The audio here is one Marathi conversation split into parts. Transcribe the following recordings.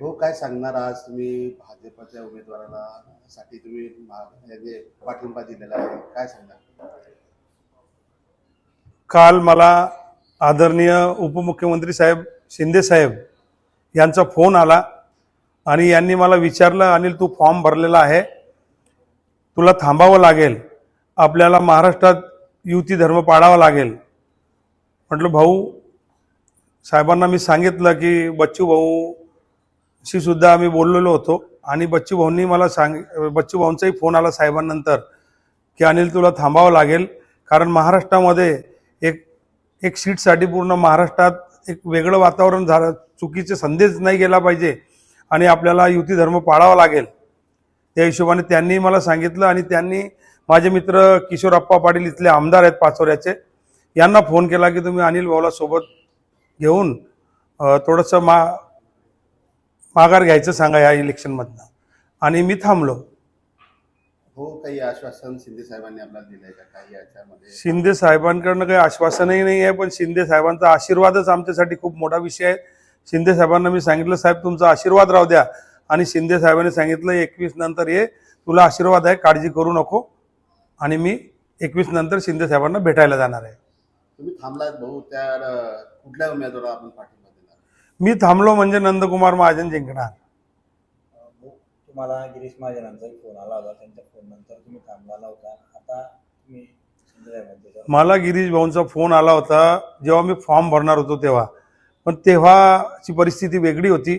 हो, काय सांगणार आज तुम्ही भाजपच्या उमेदवाराला साठी तुम्ही म्हणजे पाठिंबा दिलेला आहे, काय सांगणार? काल मला आदरणीय उपमुख्यमंत्री साहेब शिंदे साहेब यांचा फोन आला आणि यांनी मला विचारलं, अनिल तू फॉर्म भरलेला आहे, तुला थांबावं लागेल, आपल्याला महाराष्ट्रात युती धर्म पाळावा लागेल. म्हटलं भाऊ, साहेबांना मी सांगितलं की बच्चू भाऊशी सुद्धा आम्ही बोललेलो होतो आणि बच्चू भाऊंनी मला बच्चू भाऊंचाही फोन आला साहेबांनंतर की अनिल तुला थांबावं लागेल, कारण महाराष्ट्रामध्ये एक सीटसाठी पूर्ण महाराष्ट्रात एक वेगळं वातावरण झालं, चुकीचे संदेश नाही गेला पाहिजे आणि आपल्याला युती धर्म पाळावा लागेल. त्या हिशोबाने त्यांनी मला सांगितलं आणि त्यांनी माझे मित्र किशोरप्पा पाटील इथले आमदार आहेत पाचोऱ्याचे, यांना फोन केला की तुम्ही अनिल भाऊला सोबत घेऊन थोडंसं माघार घ्यायचं सांगा या इलेक्शनमधनं. आणि मी थांबलो. हो, काही आश्वासन शिंदे साहेबांनी आपल्याला दिलंय का काही याच्यामध्ये? शिंदे साहेबांकडनं काही आश्वासनही नाही आहे, पण शिंदे साहेबांचा आशीर्वादच आमच्यासाठी खूप मोठा विषय आहे. शिंदे साहेबांना मी सांगितलं, साहेब तुमचा आशीर्वाद राहू द्या, आणि शिंदे साहेबांनी सांगितलं 21 नंतर ये, तुला आशीर्वाद आहे, काळजी करू नको. आणि मी 21 नंतर शिंदे साहेबांना भेटायला जाणार आहे. तुम्ही थांबलात भाऊ, त्या कुठल्या उमेदवाराला आपण पाठिंबा देणार? मी थांबलो म्हणजे नंदकुमार महाजन जिंकणार. तुम्हाला गिरीश महाजनांचा फोन आला होता, त्यांच्या फोन नंतर तुम्ही थांबला नव्हता, आता तुम्ही मला गिरीश भाऊंचा फोन आला होता जेव्हा मी फॉर्म भरणार होतो तेव्हा, पण तेव्हाची परिस्थिती वेगळी होती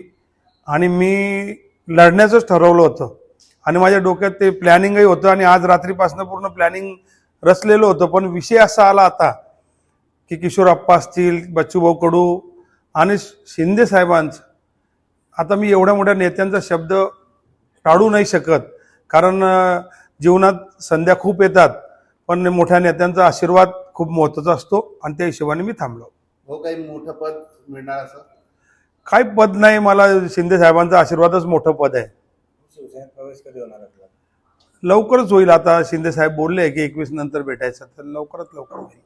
आणि मी लढण्याचंच ठरवलं होतं आणि माझ्या डोक्यात ते प्लॅनिंगही होतं आणि आज रात्रीपासून पूर्ण प्लॅनिंग रचलेलं होतं. पण विषय असा आला आता की किशोरप्पा असतील, बच्चूभाऊ कडू आणि शिंदे साहेबांचं, आता मी एवढ्या मोठ्या नेत्यांचा शब्द टाळू नाही शकत, कारण जीवनात संध्या खूप येतात, पण मोठ्या नेत्यांचा आशीर्वाद खूप महत्त्वाचा असतो आणि त्या हिशोबाने मी थांबलो. हो, काही मोठं पद मिळणार असं? काही पद नाही, मला शिंदे साहेबांचा आशीर्वादच मोठं पद आहे. शिवसेनेत प्रवेश कधी होणार आहे? लवकरच होईल. आता शिंदे साहेब बोलले की 21 नंतर भेटायचं, तर लवकरात लवकर होईल.